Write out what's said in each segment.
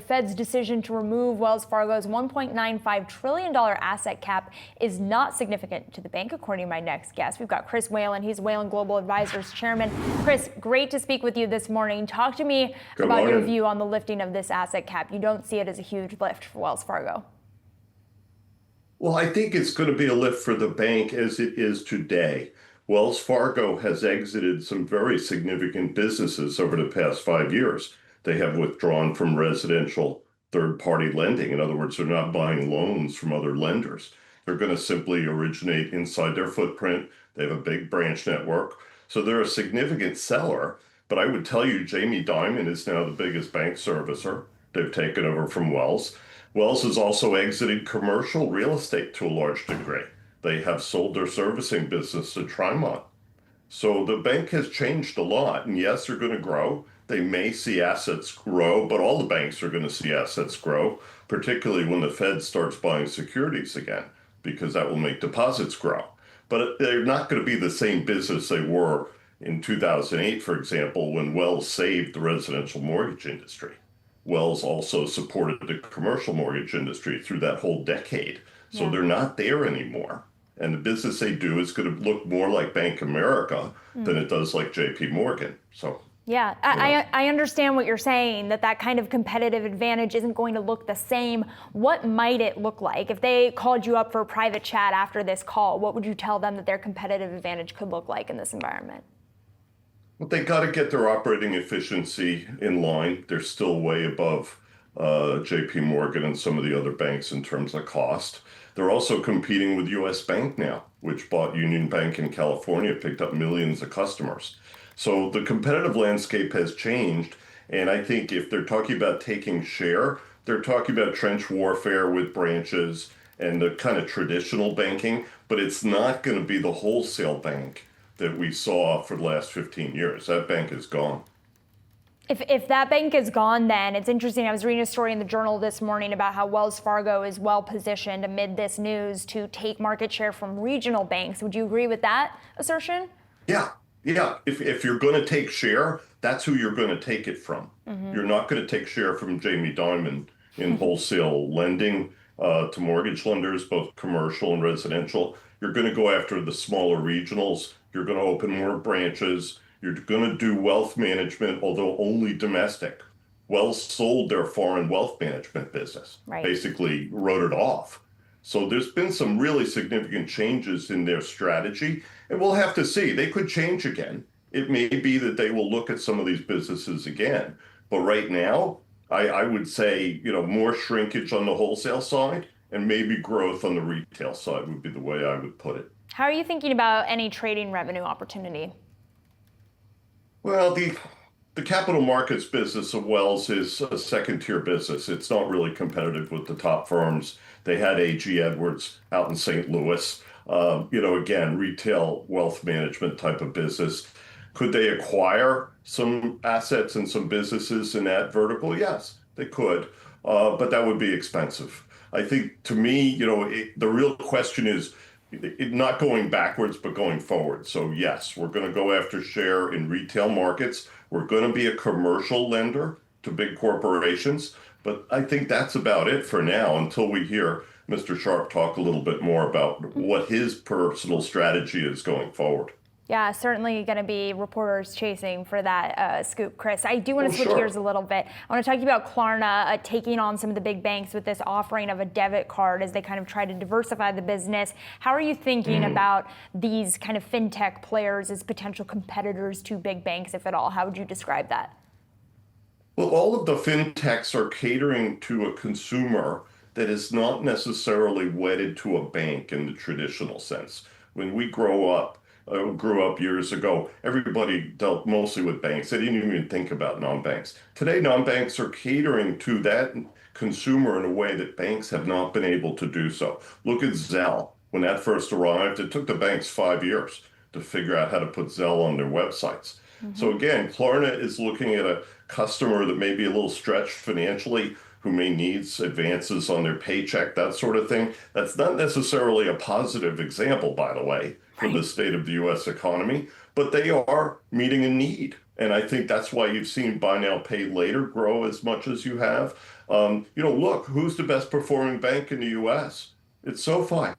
Fed's decision to remove Wells Fargo's $1.95 trillion asset cap is not significant to the bank, according to my next guest. We've got Chris Whalen. He's Whalen Global Advisors chairman. Chris, great to speak with you this morning. Talk to me about your view on the lifting of this asset cap. You don't see it as a huge lift for Wells Fargo. Well, I think it's going to be a lift for the bank as it is today. Wells Fargo has exited some very significant businesses over the past 5 years. They have withdrawn from residential third-party lending. In other words, they're not buying loans from other lenders. They're going to simply originate inside their footprint. They have a big branch network. So they're a significant seller. But I would tell you, Jamie Dimon is now the biggest bank servicer. They've taken over from Wells. Wells has also exited commercial real estate to a large degree. They have sold their servicing business to Trimont. So the bank has changed a lot. And yes, they're going to grow. They may see assets grow, but all the banks are going to see assets grow, particularly when the Fed starts buying securities again, because that will make deposits grow. But they're not going to be the same business they were in 2008, for example, when Wells saved the residential mortgage industry. Wells also supported the commercial mortgage industry through that whole decade. So they're not there anymore. And the business they do is going to look more like Bank of America than it does like JP Morgan. So yeah, I understand what you're saying, that kind of competitive advantage isn't going to look the same. What might it look like? If they called you up for a private chat after this call, what would you tell them that their competitive advantage could look like in this environment? Well, they got to get their operating efficiency in line. They're still way above JP Morgan and some of the other banks in terms of cost. They're also competing with US Bank now, which bought Union Bank in California, picked up millions of customers. So the competitive landscape has changed. And I think if they're talking about taking share, they're talking about trench warfare with branches and the kind of traditional banking, but it's not going to be the wholesale bank that we saw for the last 15 years. That bank is gone. If that bank is gone, then it's interesting. I was reading a story in the Journal this morning about how Wells Fargo is well positioned amid this news to take market share from regional banks. Would you agree with that assertion? Yeah. If you're going to take share, that's who you're going to take it from. You're not going to take share from Jamie Dimon in wholesale lending to mortgage lenders, both commercial and residential. You're going to go after the smaller regionals. You're going to open more branches. You're going to do wealth management, although only domestic. Wells sold their foreign wealth management business, basically wrote it off. So there's been some really significant changes in their strategy, and we'll have to see. They could change again. It may be that they will look at some of these businesses again. But right now, I would say, more shrinkage on the wholesale side and maybe growth on the retail side would be the way I would put it. How are you thinking about any trading revenue opportunity? Well, the capital markets business of Wells is a second-tier business. It's not really competitive with the top firms. They had A.G. Edwards out in St. Louis. Again, retail wealth management type of business. Could they acquire some assets and some businesses in that vertical? Yes, they could, but that would be expensive. I think, to me, the real question is not going backwards, but going forward. So yes, we're going to go after share in retail markets. We're going to be a commercial lender to big corporations, but I think that's about it for now until we hear Mr. Sharp talk a little bit more about what his personal strategy is going forward. Yeah, certainly going to be reporters chasing for that scoop, Chris. I do want to switch gears a little bit. I want to talk to you about Klarna taking on some of the big banks with this offering of a debit card as they kind of try to diversify the business. How are you thinking about these kind of fintech players as potential competitors to big banks, if at all? How would you describe that? Well, all of the fintechs are catering to a consumer that is not necessarily wedded to a bank in the traditional sense. When we grew up years ago, everybody dealt mostly with banks. They didn't even think about non-banks. Today, non-banks are catering to that consumer in a way that banks have not been able to do so. Look at Zelle. When that first arrived, it took the banks 5 years to figure out how to put Zelle on their websites. So again, Klarna is looking at a customer that may be a little stretched financially, who may need advances on their paycheck, that sort of thing. That's not necessarily a positive example, by the way, for the state of the U.S. economy, but they are meeting a need. And I think that's why you've seen buy now, pay later grow as much as you have. Look, who's the best performing bank in the U.S.? It's SoFi,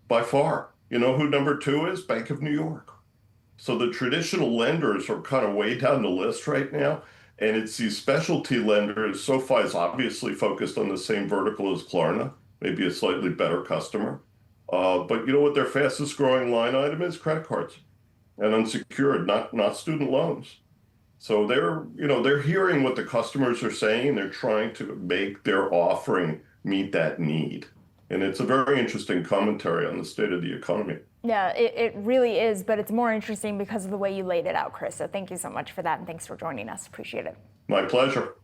by far. You know who number two is? Bank of New York. So the traditional lenders are kind of way down the list right now. And it's these specialty lenders. SoFi is obviously focused on the same vertical as Klarna, maybe a slightly better customer. But you know what their fastest growing line item is? Credit cards and unsecured, not student loans. So they're hearing what the customers are saying, and they're trying to make their offering meet that need. And it's a very interesting commentary on the state of the economy. Yeah, it really is, but it's more interesting because of the way you laid it out, Chris. So thank you so much for that, and thanks for joining us. Appreciate it. My pleasure.